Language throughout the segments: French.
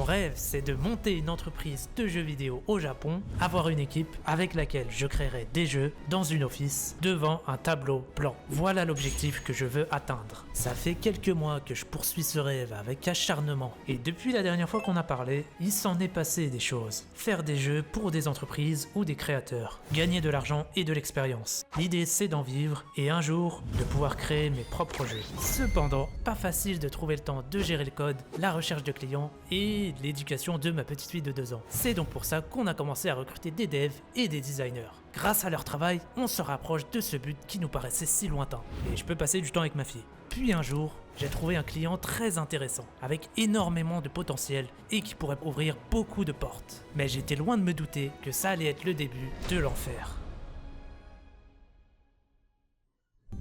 rêve, c'est de monter une entreprise de jeux vidéo au Japon, avoir une équipe avec laquelle je créerai des jeux dans une office devant un tableau blanc. Voilà l'objectif que je veux atteindre. Ça fait quelques mois que je poursuis ce rêve avec acharnement et depuis la dernière fois qu'on a parlé, il s'en est passé des choses. Faire des jeux pour des entreprises ou des créateurs, gagner de l'argent et de l'expérience. L'idée c'est d'en vivre et un jour de pouvoir créer mes propres jeux. Cependant, pas facile de trouver le temps de gérer le code, la recherche de clients et l'éducation de ma petite fille de 2 ans. C'est donc pour ça qu'on a commencé à recruter des devs et des designers. Grâce à leur travail, on se rapproche de ce but qui nous paraissait si lointain. Et je peux passer du temps avec ma fille. Puis un jour, j'ai trouvé un client très intéressant, avec énormément de potentiel et qui pourrait ouvrir beaucoup de portes. Mais j'étais loin de me douter que ça allait être le début de l'enfer.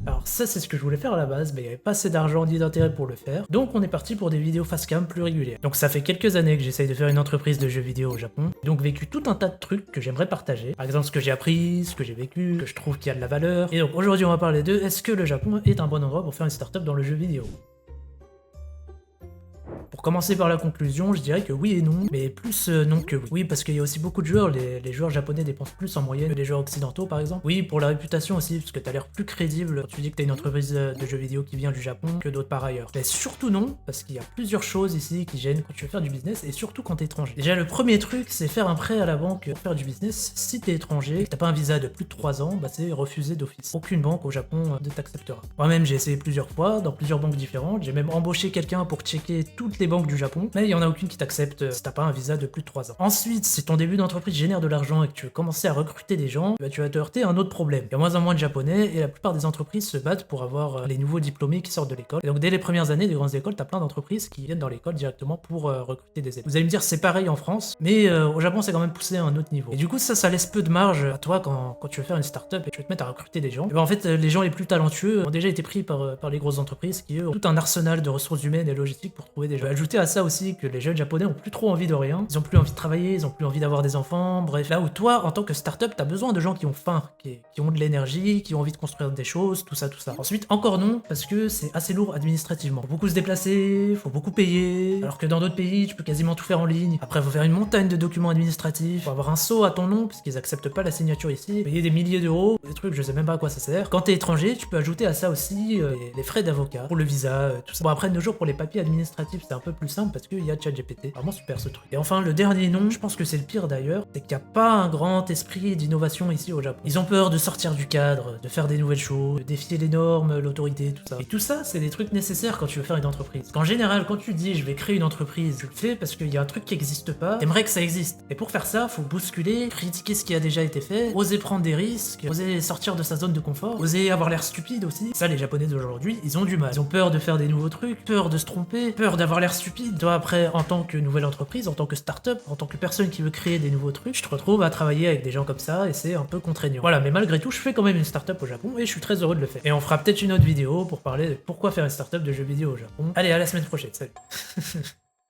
Alors ça c'est ce que je voulais faire à la base, mais il n'y avait pas assez d'argent ni d'intérêt pour le faire, donc on est parti pour des vidéos face cam plus régulières. Donc ça fait quelques années que j'essaye de faire une entreprise de jeux vidéo au Japon, donc vécu tout un tas de trucs que j'aimerais partager, par exemple ce que j'ai appris, ce que j'ai vécu, que je trouve qu'il y a de la valeur, et donc aujourd'hui on va parler de est-ce que le Japon est un bon endroit pour faire une startup dans le jeu vidéo. Pour commencer par la conclusion, je dirais que oui et non, mais plus non que oui. Oui, parce qu'il y a aussi beaucoup de joueurs, les joueurs japonais dépensent plus en moyenne que les joueurs occidentaux par exemple. Oui, pour la réputation aussi, parce que t'as l'air plus crédible quand tu dis que t'as une entreprise de jeux vidéo qui vient du Japon que d'autres par ailleurs. Mais surtout non, parce qu'il y a plusieurs choses ici qui gênent quand tu veux faire du business, et surtout quand t'es étranger. Déjà, le premier truc, c'est faire un prêt à la banque pour faire du business. Si t'es étranger et que t'as pas un visa de plus de 3 ans, bah c'est refusé d'office. Aucune banque au Japon ne t'acceptera. Moi-même, j'ai essayé plusieurs fois, dans plusieurs banques différentes, j'ai même embauché quelqu'un pour checker toutes les banques du Japon, mais il y en a aucune qui t'accepte si t'as pas un visa de plus de 3 ans. Ensuite, si ton début d'entreprise génère de l'argent et que tu veux commencer à recruter des gens, bah tu vas te heurter à un autre problème. Il y a moins en moins de japonais et la plupart des entreprises se battent pour avoir les nouveaux diplômés qui sortent de l'école. Et donc dès les premières années des grandes écoles, t'as plein d'entreprises qui viennent dans l'école directement pour recruter des élèves. Vous allez me dire c'est pareil en France, mais au Japon c'est quand même poussé à un autre niveau. Et du coup ça laisse peu de marge à toi quand tu veux faire une startup et tu veux te mettre à recruter des gens. Et ben en fait les gens les plus talentueux ont déjà été pris par les grosses entreprises qui eux ont tout un arsenal de ressources humaines et logistiques pour trouver des gens. Ajouter à ça aussi que les jeunes japonais ont plus trop envie de rien, ils ont plus envie de travailler, ils ont plus envie d'avoir des enfants, bref, là où toi en tant que startup t'as besoin de gens qui ont faim, qui ont de l'énergie, qui ont envie de construire des choses, tout ça. Ensuite encore non, parce que c'est assez lourd administrativement. Faut beaucoup se déplacer, faut beaucoup payer, alors que dans d'autres pays tu peux quasiment tout faire en ligne. Après faut faire une montagne de documents administratifs, faut avoir un sceau à ton nom, puisqu'ils acceptent pas la signature ici, payer des milliers d'euros, des trucs je sais même pas à quoi ça sert. Quand t'es étranger, tu peux ajouter à ça aussi les frais d'avocat, pour le visa, tout ça. Bon après de nos jours pour les papiers administratifs c'est un peu plus simple parce qu'il y a ChatGPT. Vraiment super ce truc. Et enfin le dernier non, je pense que c'est le pire d'ailleurs, c'est qu'il n'y a pas un grand esprit d'innovation ici au Japon. Ils ont peur de sortir du cadre, de faire des nouvelles choses, de défier les normes, l'autorité, tout ça. Et tout ça, c'est des trucs nécessaires quand tu veux faire une entreprise. Parce qu'en général, quand tu dis je vais créer une entreprise, tu le fais parce qu'il y a un truc qui n'existe pas, t'aimerais que ça existe. Et pour faire ça, faut bousculer, critiquer ce qui a déjà été fait, oser prendre des risques, oser sortir de sa zone de confort, oser avoir l'air stupide aussi. Ça, les Japonais d'aujourd'hui, ils ont du mal. Ils ont peur de faire des nouveaux trucs, peur de se tromper, peur d'avoir l'air stupide. Toi après, en tant que nouvelle entreprise, en tant que start-up, en tant que personne qui veut créer des nouveaux trucs, je te retrouve à travailler avec des gens comme ça et c'est un peu contraignant. Voilà, mais malgré tout, je fais quand même une start-up au Japon et je suis très heureux de le faire. Et on fera peut-être une autre vidéo pour parler de pourquoi faire une start-up de jeux vidéo au Japon. Allez, à la semaine prochaine, salut.